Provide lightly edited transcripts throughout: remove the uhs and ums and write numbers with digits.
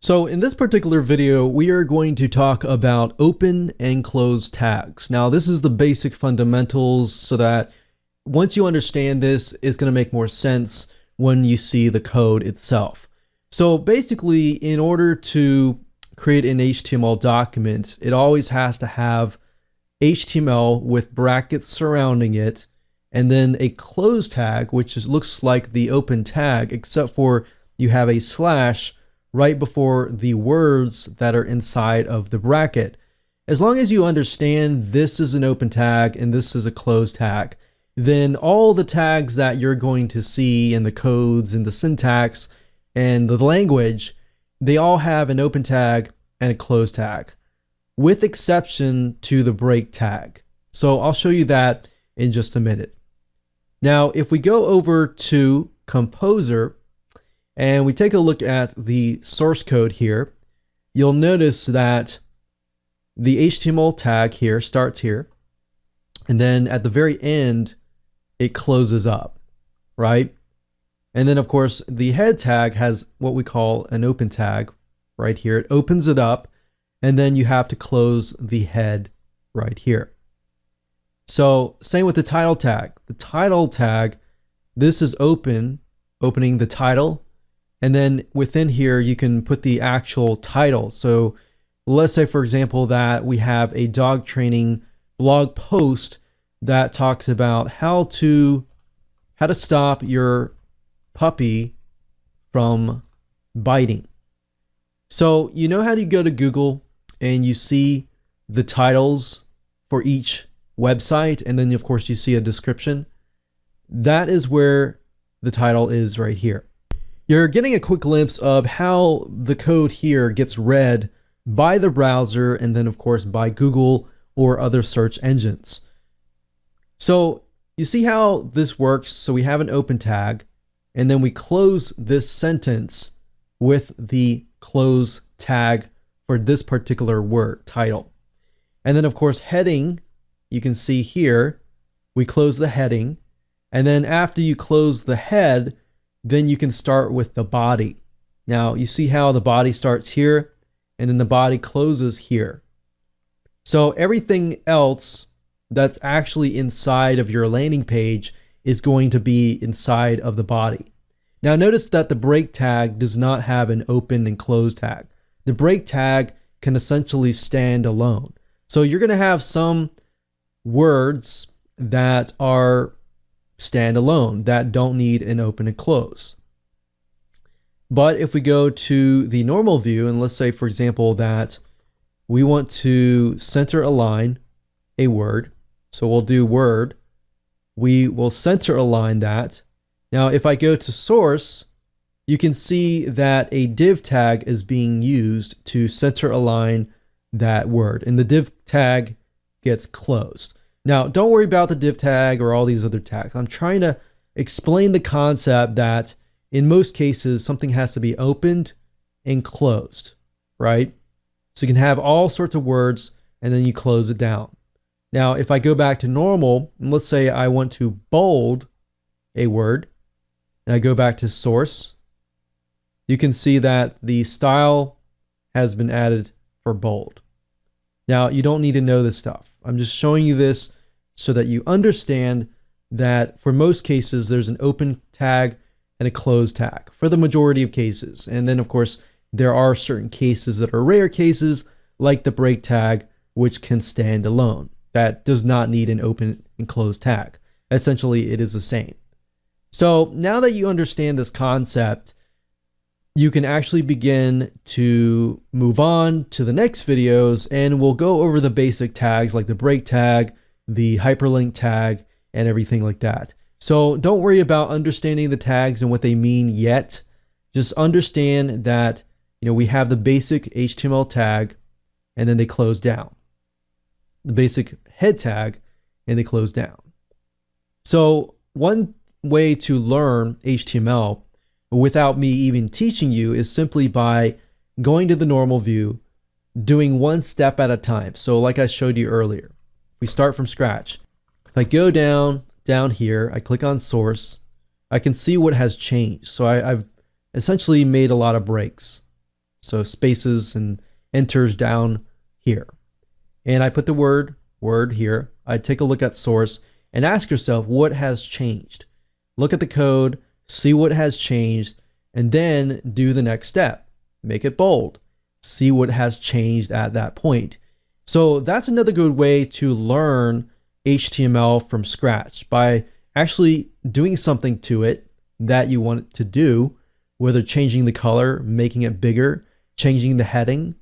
So in this particular video, we are going to talk about open and close tags. Now, this is the basic fundamentals so that once you understand this, it's going to make more sense when you see the code itself. So basically, in order to create an HTML document, it always has to have HTML with brackets surrounding it, and then a close tag, which looks like the open tag, except for you have a slash right before the words that are inside of the bracket. As long as you understand this is an open tag and this is a closed tag, then all the tags that you're going to see in the codes and the syntax and the language, they all have an open tag and a closed tag, with exception to the break tag. So I'll show you that in just a minute. Now, if we go over to Composer, and we take a look at the source code here, you'll notice that the HTML tag here starts here, and then at the very end, it closes up, right? And then of course, the head tag has what we call an open tag right here. It opens it up, and then you have to close the head right here. So same with the title tag. The title tag, this is opening the title. And then within here, you can put the actual title. So let's say, for example, that we have a dog training blog post that talks about how to stop your puppy from biting. So you know how you go to Google and you see the titles for each website, and then of course you see a description? That is where the title is right here. You're getting a quick glimpse of how the code here gets read by the browser and then of course by Google or other search engines. So you see how this works. So we have an open tag, and then we close this sentence with the close tag for this particular word, title. And then of course heading, you can see here, we close the heading, and then after you close the head, then you can start with the body. Now you see how the body starts here and then the body closes here. So everything else that's actually inside of your landing page is going to be inside of the body. Now notice that the break tag does not have an open and close tag. The break tag can essentially stand alone. So you're going to have some words that are standalone that don't need an open and close. But if we go to the normal view, and let's say, for example, that we want to center align a word, so we'll do word, we will center align that. Now if I go to source, you can see that a div tag is being used to center align that word, and the div tag gets closed. Now, don't worry about the div tag or all these other tags. I'm trying to explain the concept that in most cases, something has to be opened and closed, right? So you can have all sorts of words and then you close it down. Now, if I go back to normal, and let's say I want to bold a word, and I go back to source, you can see that the style has been added for bold. Now, you don't need to know this stuff. I'm just showing you this so that you understand that for most cases, there's an open tag and a closed tag for the majority of cases. And then of course, there are certain cases that are rare cases like the break tag, which can stand alone. That does not need an open and closed tag. Essentially, it is the same. So now that you understand this concept, you can actually begin to move on to the next videos, and we'll go over the basic tags like the break tag, the hyperlink tag, and everything like that. So don't worry about understanding the tags and what they mean yet. Just understand that, we have the basic HTML tag and then they close down. The basic head tag and they close down. So one way to learn HTML without me even teaching you is simply by going to the normal view, doing one step at a time. So like I showed you earlier, we start from scratch. If I go down here, I click on source, I can see what has changed. So I've essentially made a lot of breaks. So spaces and enters down here. And I put the word here. I take a look at source and ask yourself what has changed. Look at the code, see what has changed, and then do the next step. Make it bold. See what has changed at that point. So that's another good way to learn HTML from scratch, by actually doing something to it that you want it to do, whether changing the color, making it bigger, changing the heading.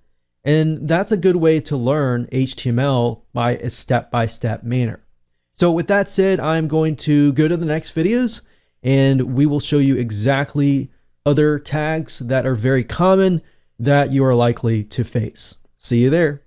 And that's a good way to learn HTML by a step-by-step manner. So with that said, I'm going to go to the next videos and we will show you exactly other tags that are very common that you are likely to face. See you there.